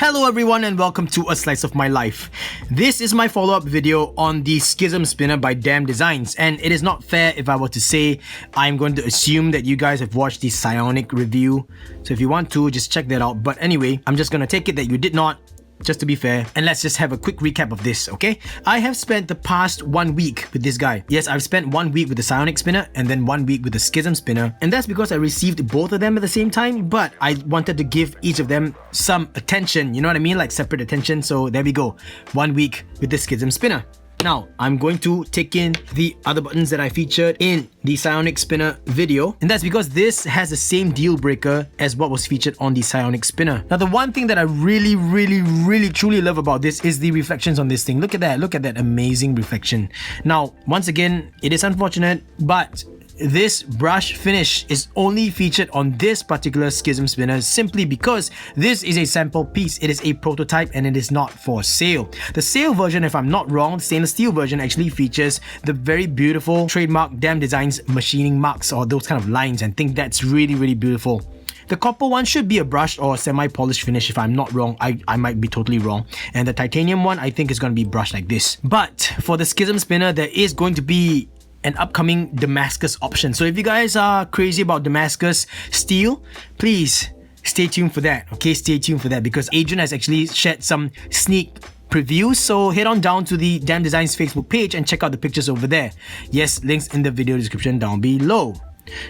Hello everyone and welcome to A Slice of My Life. This is my follow-up video on the Schism Spinner by Damn Designs, and it is not fair if I were to say I'm going to assume that you guys have watched the Psionic review. So if you want to, just check that out. But anyway, I'm just going to take it that you did not, just to be fair, and let's just have a quick recap of this, okay? I have spent the past 1 week with this guy. Yes, I've spent 1 week with the Psionic Spinner and then 1 week with the Schism Spinner, and that's because I received both of them at the same time, but I wanted to give each of them some attention, you know what I mean? Like separate attention, so there we go. 1 week with the Schism Spinner. Now, I'm going to take in the other buttons that I featured in the Psionic Spinner video, and that's because this has the same deal breaker as what was featured on the Psionic Spinner. Now, the one thing that I really truly love about this is the reflections on this thing. Look at that amazing reflection. Now, once again, it is unfortunate, but this brush finish is only featured on this particular Schism Spinner simply because this is a sample piece. It is a prototype and it is not for sale. The sale version, if I'm not wrong, the stainless steel version actually features the very beautiful trademark Damn Designs machining marks or those kind of lines, and I think that's really beautiful. The copper one should be a brushed or semi-polished finish if I'm not wrong. I might be totally wrong. And the titanium one I think is going to be brushed like this. But for the Schism Spinner, there is going to be an upcoming Damascus option. So if you guys are crazy about Damascus steel, please stay tuned for that. Okay, stay tuned for that because Adrian has actually shared some sneak previews. So head on down to the Damn Designs Facebook page and check out the pictures over there. Yes, links in the video description down below.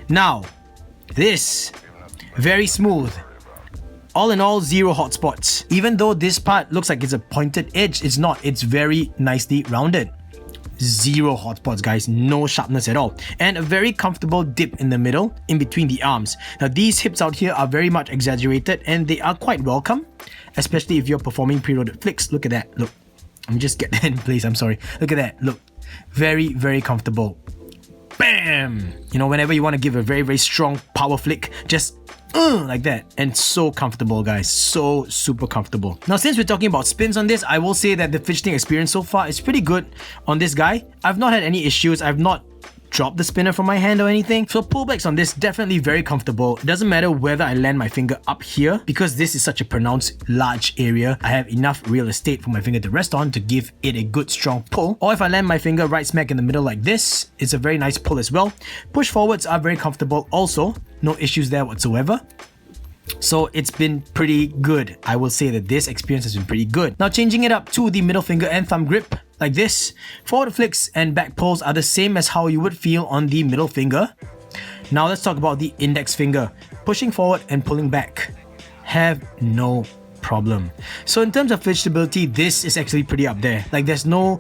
Now, this, very smooth. All in all, zero hotspots. Even though this part looks like it's a pointed edge, it's not. It's very nicely rounded. Zero hotspots, guys, no sharpness at all, and a very comfortable dip in the middle in between the arms. Now these hips out here are very much exaggerated and they are quite welcome, especially if you're performing preloaded flicks. Look at that. Look, let me just get that in place. I'm sorry. Look at that. Look, very comfortable. Bam! You know, whenever you want to give a very strong power flick, just like that, and so comfortable, guys, so super comfortable. Now, since we're talking about spins on this, I will say that the fidgeting experience so far is pretty good on this guy. I've not had any issues. I've not dropped the spinner from my hand or anything. So pullbacks on this, definitely very comfortable. It doesn't matter whether I land my finger up here because this is such a pronounced large area. I have enough real estate for my finger to rest on to give it a good strong pull. Or if I land my finger right smack in the middle like this, it's a very nice pull as well. Push forwards are very comfortable also. No issues there whatsoever. So it's been pretty good. I will say that this experience has been pretty good. Now changing it up to the middle finger and thumb grip like this. Forward flicks and back pulls are the same as how you would feel on the middle finger. Now let's talk about the index finger. Pushing forward and pulling back. Have no problem. So in terms of fidgetability, this is actually pretty up there. Like there's no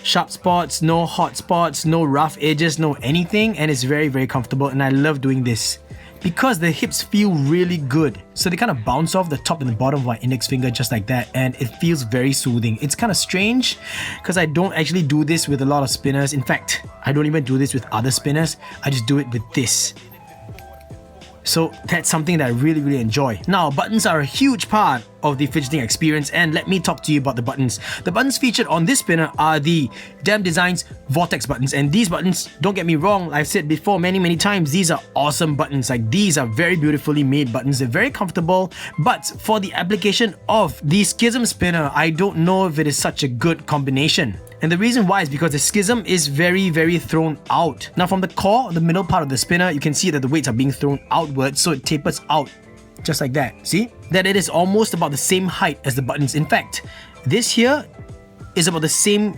sharp spots, no hot spots, no rough edges, no anything, and it's very comfortable, and I love doing this because the hips feel really good. So they kind of bounce off the top and the bottom of my index finger just like that, and it feels very soothing. It's kind of strange because I don't actually do this with a lot of spinners. In fact, I don't even do this with other spinners. I just do it with this. So that's something that I really enjoy. Now, buttons are a huge part of the fidgeting experience, and let me talk to you about the buttons. The buttons featured on this spinner are the Damn Designs Vortex buttons, and these buttons, don't get me wrong, I've said before many times, these are awesome buttons. Like these are very beautifully made buttons. They're very comfortable, but for the application of the Schism Spinner, I don't know if it is such a good combination. And the reason why is because the Schism is very thrown out. Now from the core, the middle part of the spinner, you can see that the weights are being thrown outwards, so it tapers out just like that. See? That it is almost about the same height as the buttons. In fact, this here is about the same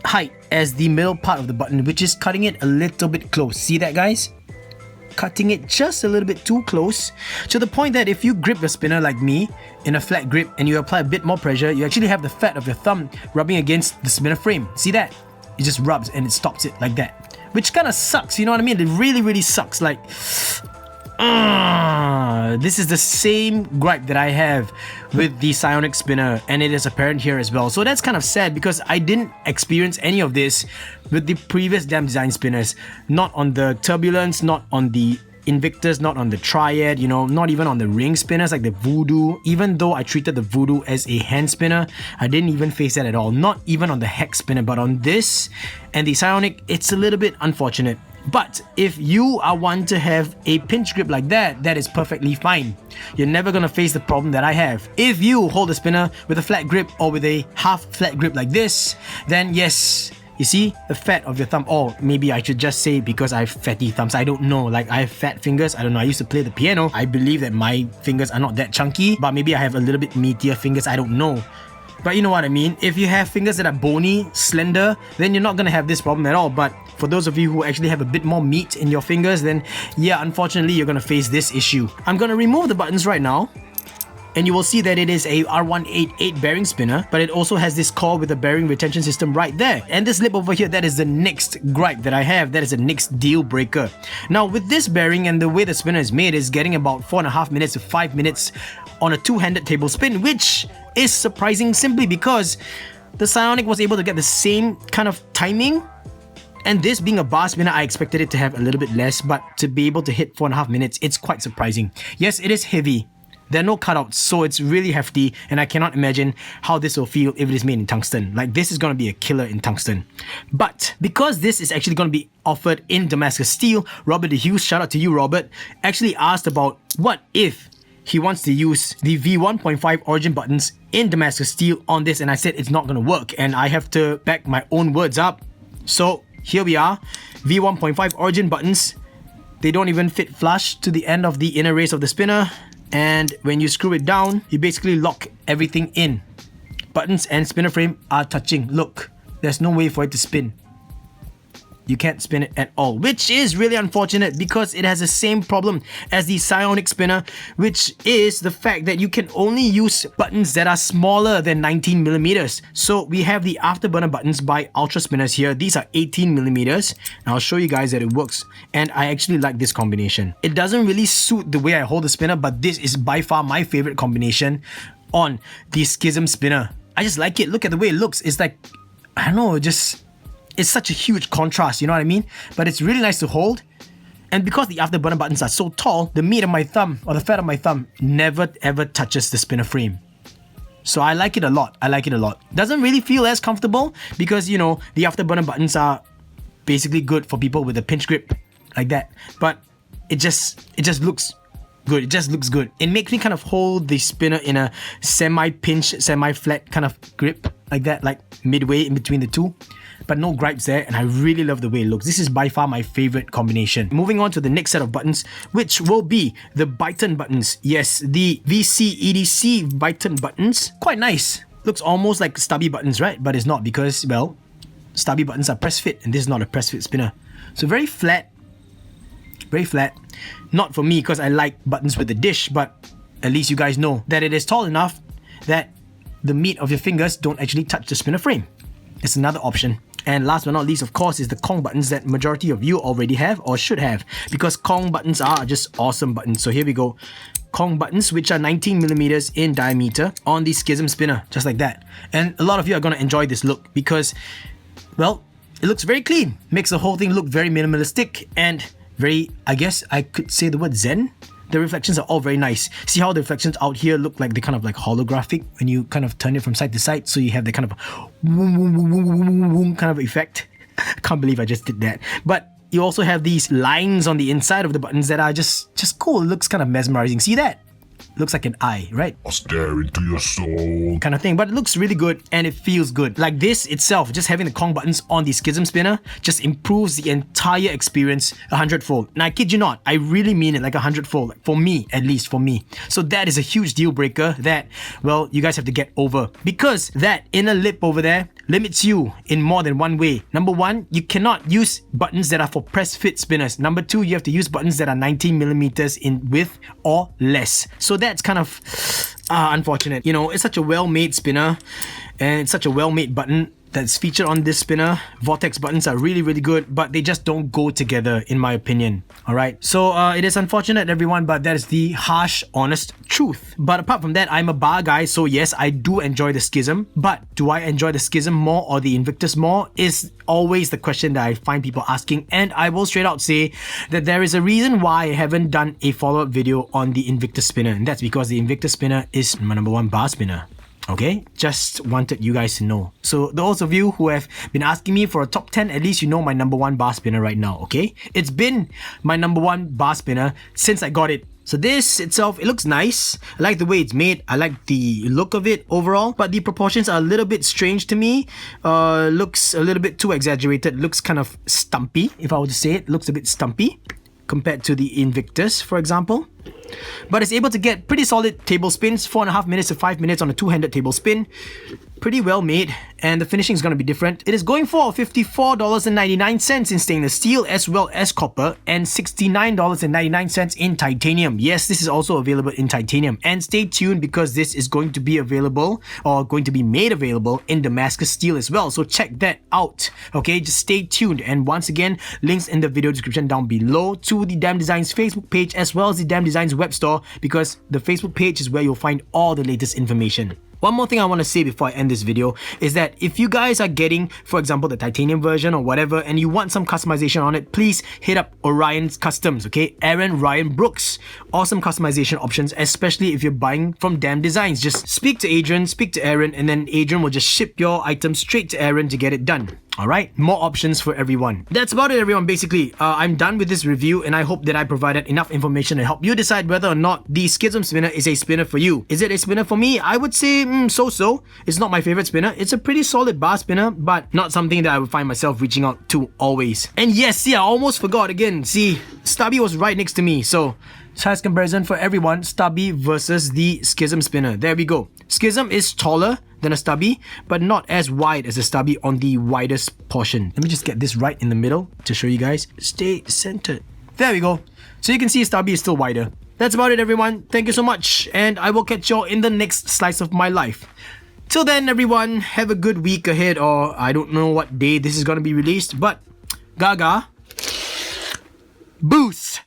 height as the middle part of the button, which is cutting it a little bit close. See that, guys? Cutting it just a little bit too close to the point that if you grip your spinner like me in a flat grip and you apply a bit more pressure, you actually have the fat of your thumb rubbing against the spinner frame. See that? It just rubs and it stops it like that, which kind of sucks, you know what I mean? It really sucks. Like, this is the same gripe that I have with the Psionic Spinner, and it is apparent here as well. So that's kind of sad because I didn't experience any of this with the previous Damn Design spinners. Not on the Turbulence, not on the Invictus, not on the Triad, you know, not even on the ring spinners like the Voodoo. Even though I treated the Voodoo as a hand spinner, I didn't even face that at all. Not even on the Hex spinner, but on this and the Psionic, it's a little bit unfortunate. But if you are one to have a pinch grip like that, that is perfectly fine. You're never gonna face the problem that I have. If you hold a spinner with a flat grip or with a half flat grip like this, then yes, you see the fat of your thumb, or maybe I should just say because I have fatty thumbs, I don't know, like I have fat fingers, I don't know, I used to play the piano, I believe that my fingers are not that chunky, but maybe I have a little bit meatier fingers, I don't know. But you know what I mean, if you have fingers that are bony, slender, then you're not gonna have this problem at all. But for those of you who actually have a bit more meat in your fingers, then yeah, unfortunately you're gonna face this issue. I'm gonna remove the buttons right now, and you will see that it is a R188 bearing spinner, but it also has this core with a bearing retention system right there. And this lip over here, that is the next gripe that I have, that is the next deal breaker. Now with this bearing and the way the spinner is made, is getting about 4.5 minutes to 5 minutes on a two-handed table spin, which is surprising simply because the Psionic was able to get the same kind of timing, and this being a bar spinner, I expected it to have a little bit less, but to be able to hit 4.5 minutes, it's quite surprising. Yes, it is heavy. There are no cutouts, so it's really hefty, and I cannot imagine how this will feel if it is made in tungsten. Like, this is going to be a killer in tungsten. But because this is actually going to be offered in Damascus steel, Robert Hughes, shout out to you Robert, actually asked about what if he wants to use the V1.5 origin buttons in Damascus steel on this, and I said it's not going to work, and I have to back my own words up. So here we are, V1.5 origin buttons. They don't even fit flush to the end of the inner race of the spinner, and when you screw it down, you basically lock everything in. Buttons and spinner frame are touching. Look, there's no way for it to spin. You can't spin it at all, which is really unfortunate because it has the same problem as the Psionic spinner, which is the fact that you can only use buttons that are smaller than 19 millimeters. So we have the Afterburner buttons by Ultra Spinners here. These are 18 millimeters. And I'll show you guys that it works. And I actually like this combination. It doesn't really suit the way I hold the spinner, but this is by far my favorite combination on the Schism Spinner. I just like it. Look at the way it looks. It's like, I don't know, it's such a huge contrast, you know what I mean? But it's really nice to hold. And because the Afterburner buttons are so tall, the meat of my thumb, or the fat of my thumb, never ever touches the spinner frame. So I like it a lot. I like it a lot. Doesn't really feel as comfortable because, you know, the Afterburner buttons are basically good for people with a pinch grip like that. But it just looks good. It just looks good. It makes me kind of hold the spinner in a semi-pinch, semi-flat kind of grip like that, like midway in between the two. But no gripes there, and I really love the way it looks. This is by far my favorite combination. Moving on to the next set of buttons, which will be the Byton buttons. Yes, the VC EDC Byton buttons. Quite nice. Looks almost like stubby buttons, right? But it's not because, well, stubby buttons are press fit, and this is not a press fit spinner. So very flat. Very flat. Not for me because I like buttons with the dish, but at least you guys know that it is tall enough that the meat of your fingers don't actually touch the spinner frame. It's another option. And last but not least, of course, is the Kong buttons that majority of you already have or should have, because Kong buttons are just awesome buttons. So here we go. Kong buttons, which are 19 millimeters in diameter on the Schism Spinner, just like that. And a lot of you are going to enjoy this look because, well, it looks very clean. Makes the whole thing look very minimalistic and very, I guess I could say the word zen. The reflections are all very nice. See how the reflections out here look like they kind of like holographic when you kind of turn it from side to side, so you have the kind of kind of effect. Can't believe I just did that. But you also have these lines on the inside of the buttons that are just cool. It looks kind of mesmerizing. See that? Looks like an eye, right? I'll stare into your soul kind of thing, but it looks really good and it feels good. Like this itself, just having the Kong buttons on the Schism Spinner just improves the entire experience 100-fold. And I kid you not, I really mean it, like 100-fold, like for me, at least for me. So that is a huge deal breaker that, well, you guys have to get over, because that inner lip over there limits you in more than one way. Number one, you cannot use buttons that are for press fit spinners. Number two, you have to use buttons that are 19 millimeters in width or less. So that's kind of unfortunate. You know, it's such a well-made spinner and it's such a well-made button that's featured on this spinner. Vortex buttons are really, really good, but they just don't go together in my opinion. Alright, so it is unfortunate everyone, but that is the harsh, honest truth. But apart from that, I'm a bar guy, so yes, I do enjoy the Schism, but do I enjoy the Schism more or the Invictus more is always the question that I find people asking, and I will straight out say that there is a reason why I haven't done a follow-up video on the Invictus spinner, and that's because the Invictus spinner is my number one bar spinner. Okay, just wanted you guys to know. So those of you who have been asking me for a top 10, at least you know my number 1 bar spinner right now, okay? It's been my number 1 bar spinner since I got it. So this itself, it looks nice. I like the way it's made. I like the look of it overall, but the proportions are a little bit strange to me. Looks a little bit too exaggerated. Looks kind of stumpy, if I were to say it. Looks a bit stumpy compared to the Invictus, for example. But it's able to get pretty solid table spins, 4.5 minutes to 5 minutes on a two-handed table spin. Pretty well made, and the finishing is going to be different. It is going for $54.99 in stainless steel as well as copper, and $69.99 in titanium. Yes, this is also available in titanium. And stay tuned because this is going to be available, or going to be made available, in Damascus steel as well. So check that out. Okay, just stay tuned. And once again, links in the video description down below to the Damn Designs Facebook page as well as the Damn Designs web store, because the Facebook page is where you'll find all the latest information. One more thing I want to say before I end this video is that if you guys are getting, for example, the titanium version or whatever, and you want some customization on it, please hit up Orion's Customs, okay? Aaron Ryan Brooks. Awesome customization options, especially if you're buying from Damn Designs. Just speak to Adrian, speak to Aaron, and then Adrian will just ship your items straight to Aaron to get it done. Alright, more options for everyone. That's about it, everyone. Basically, I'm done with this review, and I hope that I provided enough information to help you decide whether or not the Schism Spinner is a spinner for you. Is it a spinner for me? I would say so-so. It's not my favorite spinner. It's a pretty solid bar spinner, but not something that I would find myself reaching out to always. And yes, see, I almost forgot again. See, Stubby was right next to me, so size comparison for everyone, Stubby versus the Schism Spinner. There we go. Schism is taller than a Stubby, but not as wide as a Stubby on the widest portion. Let me just get this right in the middle to show you guys. Stay centered. There we go. So you can see Stubby is still wider. That's about it, everyone. Thank you so much, and I will catch y'all in the next slice of my life. Till then, everyone, have a good week ahead, or I don't know what day this is gonna be released, but Gaga, boost!